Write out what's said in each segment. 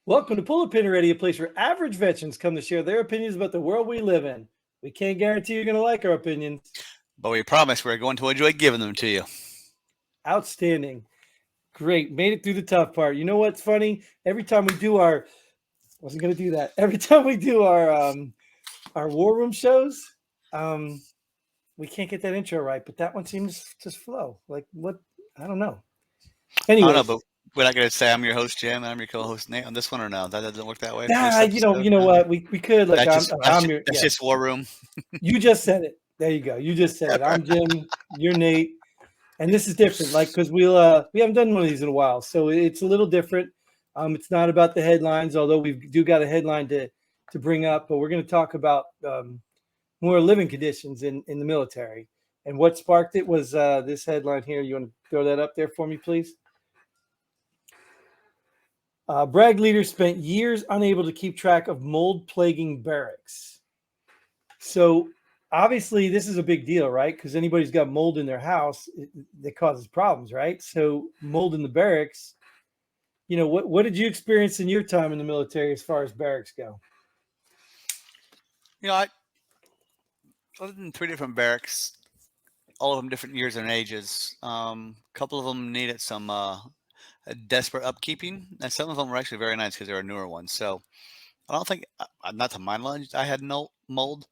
Welcome to Pull a Pin Ready, a place where average veterans come to share their opinions about the world we live in. We can't guarantee you're going to like our opinions. But we promise we're going to enjoy giving them to you. Outstanding. Great. Made it through the tough part. You know what's funny? Every time we do our wasn't going to do that. Every time we do our war room shows, we can't get that intro right, but that one seems to flow. Like what? I don't know. Anyway, I don't know, but we're not going to say I'm your host, Jim, and I'm your co-host, Nate, on this one, or no? That doesn't work that way? nah, you know what? We could like That's I'm just war room. You just said it. There you go. You just said it. I'm Jim. You're Nate. And this is different, like, because we haven't done one of these in a while, so it's a little different. It's not about the headlines, although we do got a headline to bring up. But we're going to talk about more living conditions in the military. And what sparked it was this headline here. You want to throw that up there for me, please? Bragg leaders spent years unable to keep track of mold plaguing barracks. So obviously, this is a big deal, right? Because anybody's got mold in their house, that causes problems, right? So mold in the barracks, you know, what did you experience in your time in the military as far as barracks go? You know, I lived in 3 different barracks, all of them different years and ages. A couple of them needed some desperate upkeeping, and some of them were actually very nice because they were newer ones. So I don't think, not to my knowledge, I had no mold.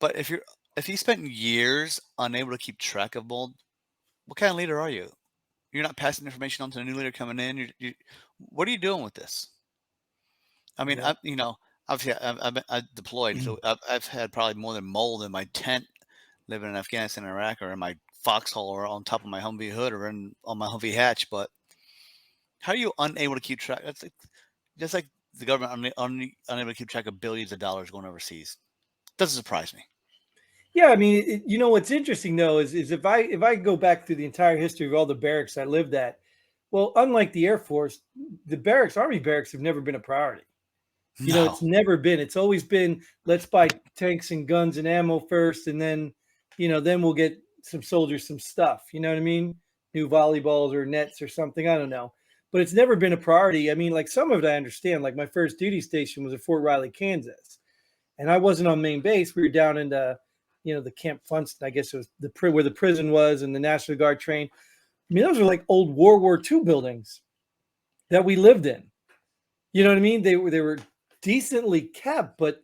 But if you spent years unable to keep track of mold, what kind of leader are you? You're not passing information on to the new leader coming in. What are you doing with this? I mean, Yeah. Obviously I've deployed, so I've had probably more than mold in my tent living in Afghanistan and Iraq, or in my foxhole, or on top of my Humvee hood, or on my Humvee hatch. But how are you unable to keep track? That's just like the government unable to keep track of billions of dollars going overseas. Doesn't surprise me. Yeah, I mean, you know what's interesting though is if I go back through the entire history of all the barracks I lived at, well, unlike the Air Force, the barracks, Army barracks, have never been a priority. You know, it's No. never been. It's always been, let's buy tanks and guns and ammo first, and then, then we'll get some soldiers some stuff. You know what I mean? New volleyballs or nets or something. I don't know. But it's never been a priority. I mean, like some of it I understand. Like my first duty station was at Fort Riley, Kansas. And I wasn't on main base. We were down in the Camp Funston, I guess it was where the prison was and the National Guard trained. I mean, those were like old World War II buildings that we lived in. You know what I mean? They were decently kept, but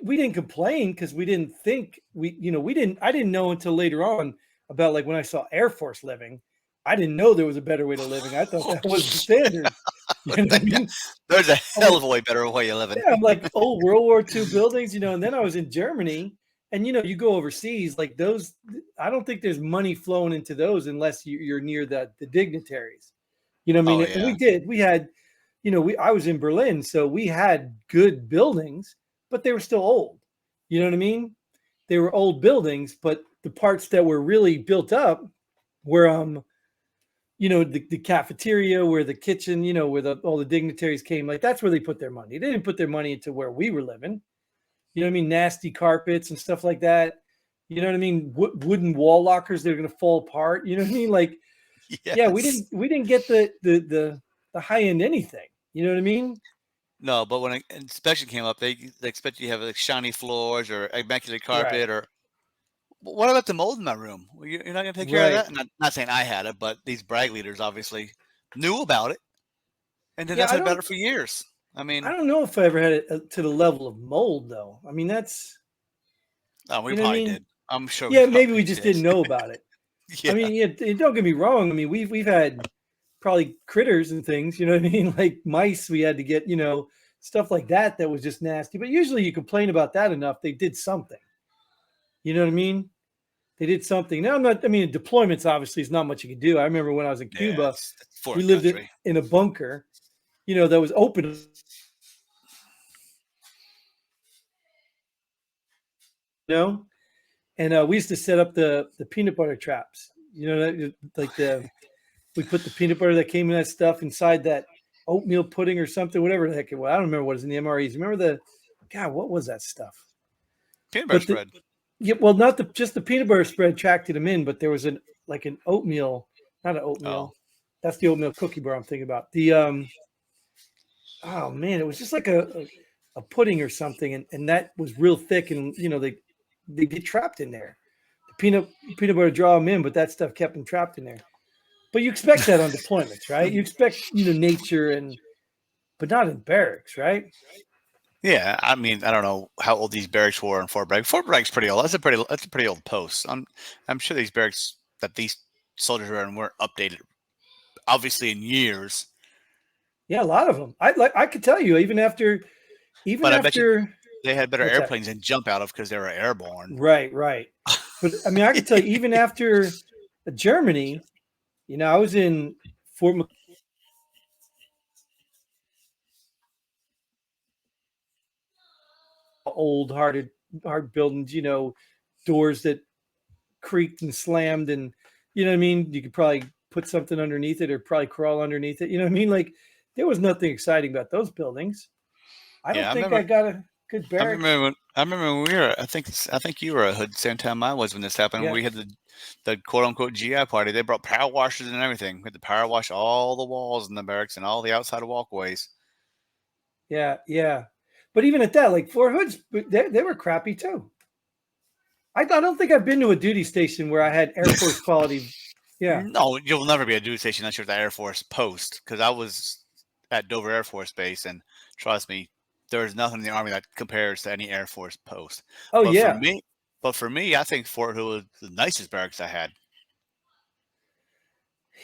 we didn't complain because we didn't think I didn't know until later on about, like, when I saw Air Force living. I didn't know there was a better way to living. I thought that was the standard. You know what I mean? There's a hell of a way better way of living. Yeah, I'm like old World War II buildings, and then I was in Germany, and you go overseas, like those. I don't think there's money flowing into those unless you're near the dignitaries. You know what I mean? Oh, And yeah. we had, I was in Berlin, so we had good buildings, but they were still old. You know what I mean? They were old buildings, but the parts that were really built up were the cafeteria, where the kitchen, where all the dignitaries came, like that's where they put their money. They didn't put their money into where we were living. You know what I mean? Nasty carpets and stuff like that. You know what I mean? Wooden wall lockers that are going to fall apart. You know what I mean? Like, Yes. yeah, we didn't get the high end anything. You know what I mean? No, but when an inspection came up, they expect you to have like shiny floors or immaculate carpet. Right. Or what about the mold in that room? You're not going to take care of Right. that? Not saying I had it, but these Bragg leaders obviously knew about it and did Yeah, nothing about it for years. I I mean, don't know if I ever had it to the level of mold though. I mean, that's, oh, we you know what I probably mean? did. I'm sure we Yeah, maybe we probably just did. didn't know about it. I Yeah. mean, yeah, don't get me wrong. I mean, we've had probably critters and things, you know what I mean? Like mice we had to get, stuff like that was just nasty. But usually you complain about that enough, they did something. You know what I mean? They did something. Now deployments obviously is not much you can do. I remember when I was in Yeah, Cuba, it's we foreign lived country. in a bunker, that was open. And we used to set up the peanut butter traps. Like we put the peanut butter that came in that stuff inside that oatmeal pudding or something, whatever the heck it was. I don't remember what was in the MREs. Remember what was that stuff? Peanut butter But spread. yeah, well, not just the peanut butter spread tracked them in, but there was an oatmeal, not an Oh, oatmeal. That's the oatmeal cookie bar I'm thinking about. The oh man, it was just like a pudding or something, and that was real thick, and they get trapped in there. The peanut butter draw them in, but that stuff kept them trapped in there. But you expect that on deployments, right? You expect nature but not in barracks, right? Yeah, I mean, I don't know how old these barracks were in Fort Bragg. Fort Bragg's pretty old. That's a pretty old post. I'm sure these barracks that these soldiers were in weren't updated, obviously in years. Yeah, a lot of them. I could tell you even But I bet you after they had better what's that? airplanes than jump out of because they were airborne. Right, right. But I mean, I could tell you even after Germany, I was in Fort old hard buildings, doors that creaked and slammed, and you know what I mean. You could probably put something underneath it or probably crawl underneath it. You know what I mean? Like there was nothing exciting about those buildings. I Yeah, don't think I got a good barracks. I remember when we were. I think you were a hood same time I was when this happened. Yeah, We had the quote unquote GI party. They brought power washers and everything. We had to power wash all the walls in the barracks and all the outside walkways. yeah, yeah. But even at that, like Fort Hoods, they were crappy too. I don't think I've been to a duty station where I had Air Force quality. Yeah. No, you'll never be a duty station unless you're at the Air Force post. Because I was at Dover Air Force Base, and trust me, there's nothing in the Army that compares to any Air Force post. Oh But for yeah. me, I think Fort Hood was the nicest barracks I had.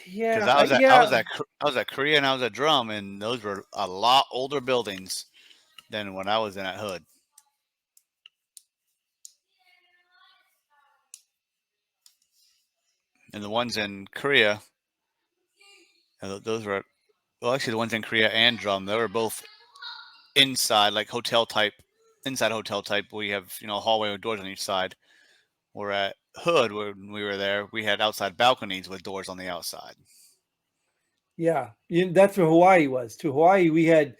Because Yeah. Yeah. I was at Korea and I was at Drum, and those were a lot older buildings than when I was in at Hood. And the ones in Korea, those were well, actually the ones in Korea and Drum, they were both inside, like hotel type, inside hotel type. We have a hallway with doors on each side. Where at Hood, when we were there, we had outside balconies with doors on the outside. Yeah. That's where Hawaii was. To Hawaii, we had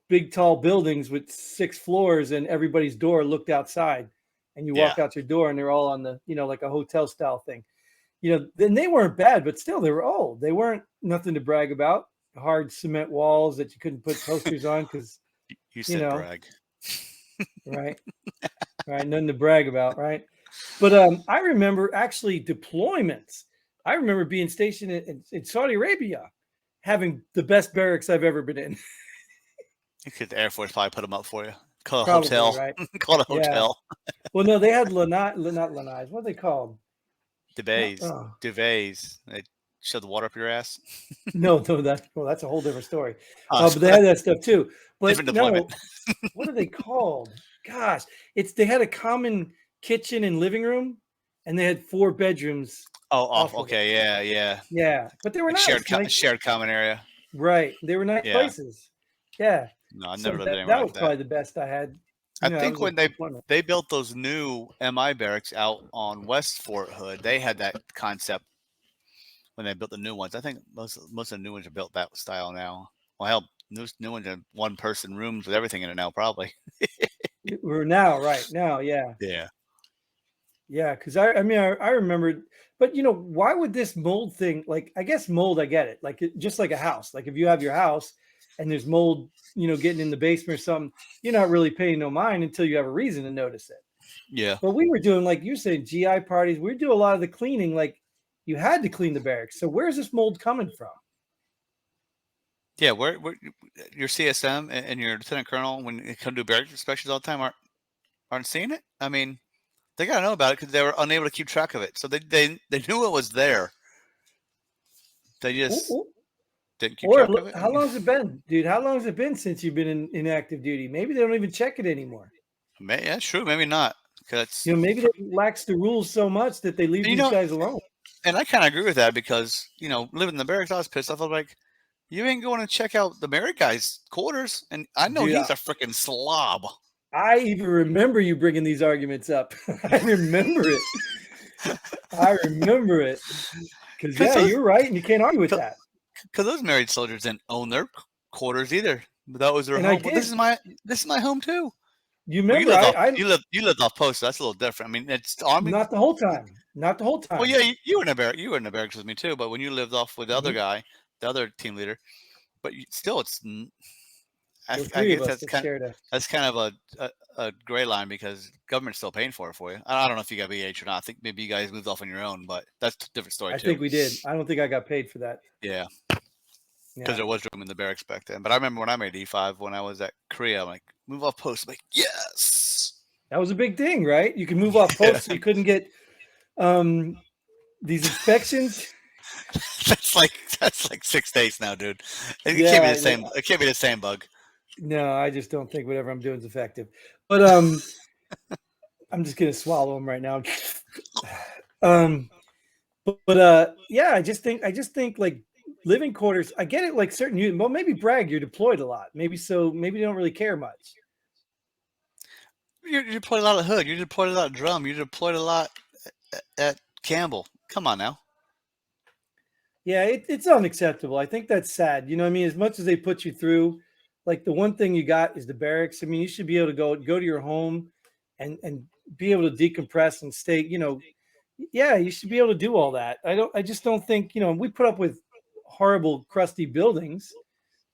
big tall buildings with 6 floors, and everybody's door looked outside, and you Yeah, walk out your door, and they're all on the like a hotel style thing. Then they weren't bad, but still they were old. They weren't nothing to brag about. Hard cement walls that you couldn't put posters on because you you said know, brag. right, right, nothing to brag about, right? But I remember actually deployments. I remember being stationed in Saudi Arabia, having the best barracks I've ever been in. Because the Air Force probably put them up for you. Call it a Probably, hotel. right? Call it a Yeah. hotel. Well, no, they had not lanais. What are they called? No, Duvets. They shove the water up your ass. no, that's a whole different story. Uh, But they had that stuff too. different But deployment. no, what are they called? Gosh, they had a common kitchen and living room, and they had 4 bedrooms Oh, off. off of it. Okay, yeah, yeah. Yeah, but they were Like nice. shared common area. Right. They were nice Yeah. places. Yeah. No, I never So lived that anywhere that like was that. probably the best I had. I That think was a when deployment. they built those new MI barracks out on West Fort Hood, they had that concept when they built the new ones. I think most of the new ones are built that style now. Well, hell, new ones are one person rooms with everything in it now, probably. We're now, right now, yeah. Yeah. Yeah, because I mean I remember, but why would this mold thing, like, I guess mold, I get it. Like just like a house. Like if you have your house and there's mold, getting in the basement or something, you're not really paying no mind until you have a reason to notice it. Yeah. But we were doing, like you said, GI parties. We do a lot of the cleaning. Like you had to clean the barracks. So where's this mold coming from? Yeah. Where your CSM and your lieutenant colonel, when they come to barracks inspections all the time, aren't seeing it? I mean, they got to know about it because they were unable to keep track of it. So they knew it was there. They just didn't keep Or track of it. I how mean, long's it been, dude? How long has it been since you've been in active duty? Maybe they don't even check it anymore. yeah, true. Maybe not. Because Maybe they lax the rules so much that they leave you these know, guys alone. and I kind of agree with that because living in the barracks, I was pissed off. I was like, you ain't going to check out the married guy's quarters, and I know Dude, he's a freaking slob. I even remember you bringing these arguments up. I remember it. I remember it. Because, Because yeah, you're right, and you can't argue with that. those married soldiers didn't own their quarters either. But that was their And I home. Well, did. this is my home too. You Well, remember, I you lived off post, so that's a little different. I mean, it's the army. not the whole time. Not the whole Well, time. yeah, you were in a you were in the barracks with me too. But when you lived off with the other Mhm. guy, the other team leader, but still, There were I three of guess us that shared a. that's kind of a gray line because government's still paying for it for you. I don't know if you got BH or not. I think maybe you guys moved off on your own, but that's a different story I too. think we did. I don't think I got paid for that. Yeah, because Yeah, there was room in the barracks back then. But I remember when I made E5 when I was at Korea, I'm like, move off post. I'm like, yes. that was a big thing, right? You can move off Yeah, post, so you couldn't get um, these inspections. that's like 6 days now, dude. It can't be the Yeah, same. It can't be the same bug. no, I just don't think whatever I'm doing is effective. But I'm just gonna swallow them right now. um, yeah, I just think like living quarters. I get it, like certain units. Well, maybe Bragg, you're deployed a lot. Maybe so. Maybe you don't really care much. You deployed a lot of Hood. You deployed a lot of Drum. You deployed a lot at Campbell. Come on now. Yeah, it's unacceptable. I think that's sad. You know what I mean? As much as they put you through, like the one thing you got is the barracks. I mean, you should be able to go to your home and be able to decompress and stay, yeah, you should be able to do all that. I just don't think, we put up with horrible, crusty buildings,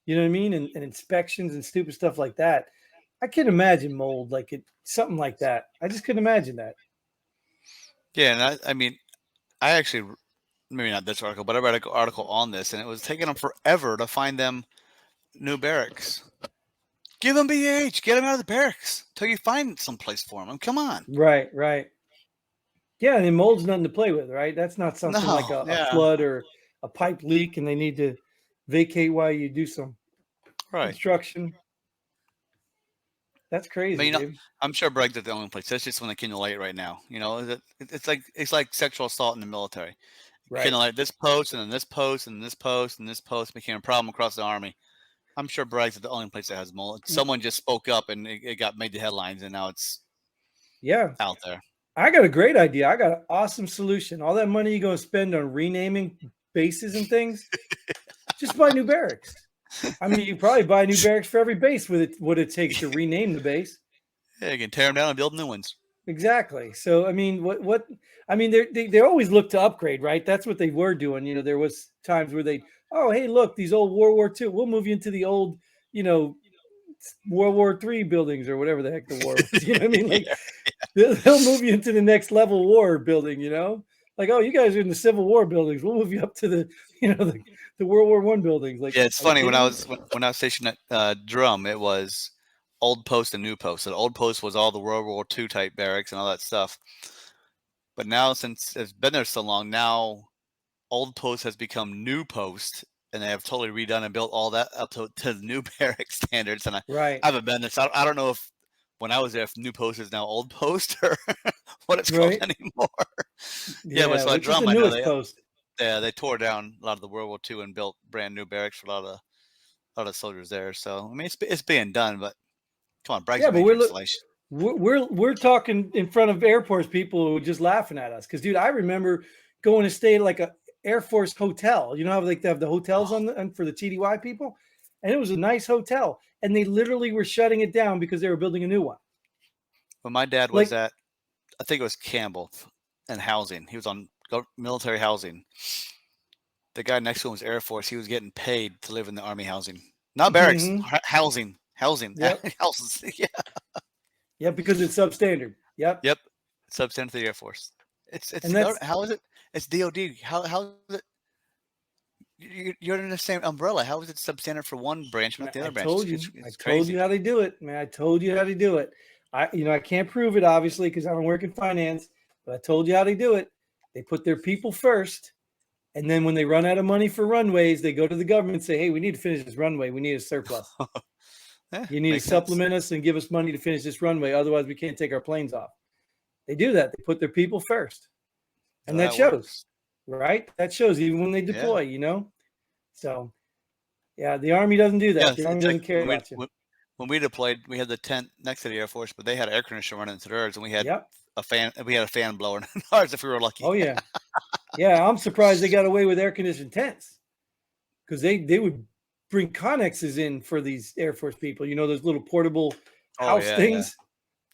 you know what I mean? And inspections and stupid stuff like that. I can imagine mold like something like that. I just couldn't imagine that. Yeah, and I mean, I actually maybe not this article, but I read an article on this, and it was taking them forever to find them new barracks. Give them BH. Get them out of the barracks till you find some place for them. Come on. Right, right. Yeah, and mold's nothing to play with, right? That's not something like No. a Yeah. flood or a pipe leak, and they need to vacate while you do some Right. construction. That's I crazy, mean, dude. I'm sure Bragg's at the only place. That's just when they accumulate right now. It's like sexual assault in the military. Right. Accumulate this post and then this post and this post and this post became a problem across the army. I'm sure Bragg's at the only place that has mold. Someone just spoke up and it got made the headlines, and now it's Yeah. out there. I got a great idea. I got an awesome solution. All that money you're going to spend on renaming bases and things, just buy new barracks. I mean, you probably buy new barracks for every base with what it takes to rename the base. Yeah, you can tear them down and build new ones. Exactly. So, I mean, I mean, they always look to upgrade, right? That's what they were doing. There was times where oh, hey, look, these old World War II, we'll move you into the old, you know, World War III buildings or whatever the heck the war was. You know what I mean? Like, Yeah. they'll move you into the next level war building, like, oh, you guys are in the Civil War buildings, we'll move you up to the the World War I buildings. Like, Yeah, it's are you funny kidding me? when I was stationed at Drum, it was old post and new post. So the old post was all the World War II type barracks and all that stuff. But now, since it's been there so long, now old post has become new post, and they have totally redone and built all that up to the new barrack standards. And I Right, haven't been there, so I don't know if when I was there, if new post is now old post or what it's called right. anymore. Yeah, but Yeah, so at which is the Drum, I know newest post. they tore down a lot of the World War II and built brand new barracks for a lot of soldiers there. So I mean, it's being done, but come on, Bragg's Yeah, a but major installation. we're talking in front of Air Force people who are just laughing at us. Because, dude, I remember going to stay at like a Air Force hotel. You know how like they have the hotels Oh, for the TDY people, and it was a nice hotel, and they literally were shutting it down because they were building a new one. when my dad was Like, at, I think it was Campbell and housing. He was on military housing. The guy next to him was Air Force. He was getting paid to live in the Army housing, not barracks, mhm, housing, yep, houses. Yeah, yep, because it's substandard. Yep, yep. Substandard to the Air Force. It's and the that's government. How is it? It's DOD. How is it? You're in the same umbrella. How is it substandard for one branch but not the I other branch? told you. I It's told you crazy. how they do it, man. I told you how they do it. I can't prove it obviously because I don't work in finance, but I told you how they do it. They put their people first, and then when they run out of money for runways, they go to the government and say, "Hey, we need to finish this runway. We need a surplus. Yeah, You need to makes sense. supplement us and give us money to finish this runway. Otherwise, we can't take our planes off." They do that. They put their people first, So and that that shows, works. right? That shows even when they Yeah. deploy. So, yeah, the Army doesn't do Yeah, that. The Army it's like doesn't care about you. when we deployed, we had the tent next to the Air Force, but they had air conditioner running through theirs, and we had Yep. a fan. We had a fan blowing in ours if we were lucky. Oh yeah. Yeah, I'm surprised they got away with air conditioned tents because they would bring connexes in for these Air Force people. Those little portable Oh house yeah, yeah. things. Oh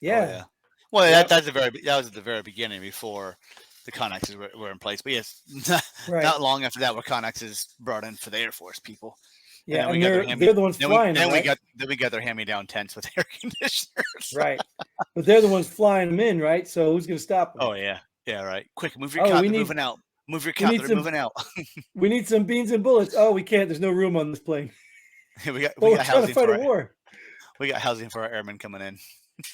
Yeah. yeah. Well, Yep. that was at the very beginning before the connexes were in place. But yes, Right. not long after that were connexes brought in for the Air Force people. Yeah, then and we got they're the ones flying them, right? we got their hand-me-down tents with air conditioners. Right. But they're the ones flying them in, right? So who's going to stop them? Oh yeah, yeah, right. Quick, move your Oh, cot. They're moving out. Move your cot. They're moving out. we need some beans and bullets. Oh, we can't. There's no room on this plane. we got We're trying to housing fight for a war. we got housing for our airmen coming in.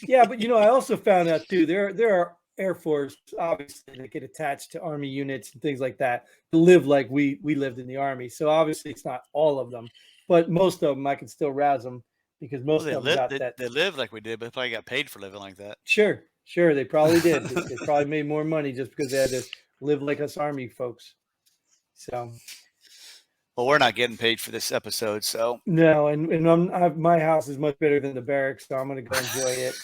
Yeah, but I also found out too. There are Air Force obviously that get attached to Army units and things like that to live like we lived in the Army. So obviously it's not all of them, but most of them I can still razz them because most of them got that. They live like we did, but they probably got paid for living like that. Sure, they probably did. They probably made more money just because they had to live like us Army folks. So. Well, we're not getting paid for this episode, so no, and my house is much better than the barracks, so I'm going to go enjoy it.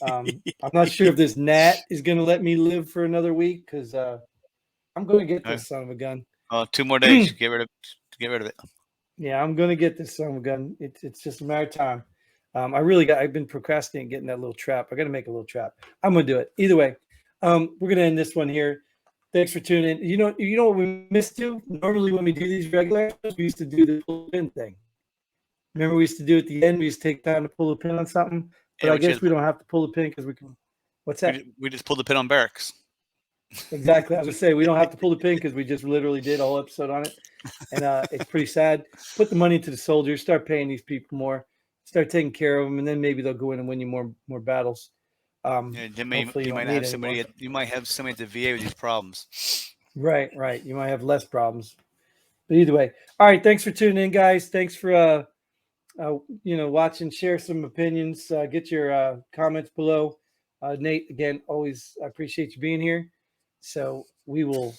I'm not sure if this gnat is going to let me live for another week because I'm going to get this son of a gun. 2 more days. Get rid of it. Yeah, I'm going to get this son of a gun. It's just a matter of time. I've been procrastinating getting that little trap. I got to make a little trap. I'm going to do it either way. We're going to end this one here. Thanks for tuning in. You know what we missed too? Normally when we do these regular episodes, we used to do the pull the pin thing. Remember we used to do at the end, we used to take time to pull the pin on something? But I guess we don't have to pull the pin because we can. What's that? We just pulled the pin on Barracks. Exactly. I was going to say, we don't have to pull the pin because we just literally did a whole episode on it. And it's pretty sad. Put the money into the soldiers, start paying these people more, start taking care of them, and then maybe they'll go in and win you more battles. You might have somebody at the VA with these problems. Right. You might have less problems. But either way. All right. Thanks for tuning in, guys. Thanks for watching. Share some opinions. Get your comments below. Nate, again, always I appreciate you being here. So we will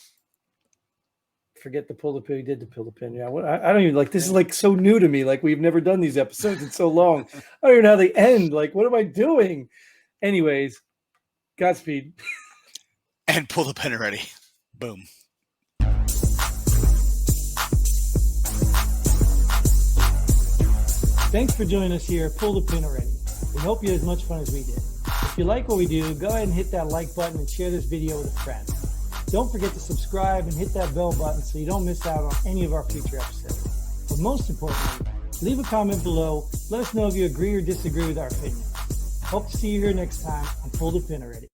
forget the pull the pin. We did the pull the pin. Yeah. I don't even this is like so new to me. Like we've never done these episodes in so long. I don't even know how they end. Like, what am I doing? Anyways, Godspeed. And pull the pin already. Boom. Thanks for joining us here. Pull the pin already. We hope you had as much fun as we did. If you like what we do, go ahead and hit that like button and share this video with a friend. Don't forget to subscribe and hit that bell button so you don't miss out on any of our future episodes. But most importantly, leave a comment below. Let us know if you agree or disagree with our opinion. Hope to see you here next time on Pull the Pin Already.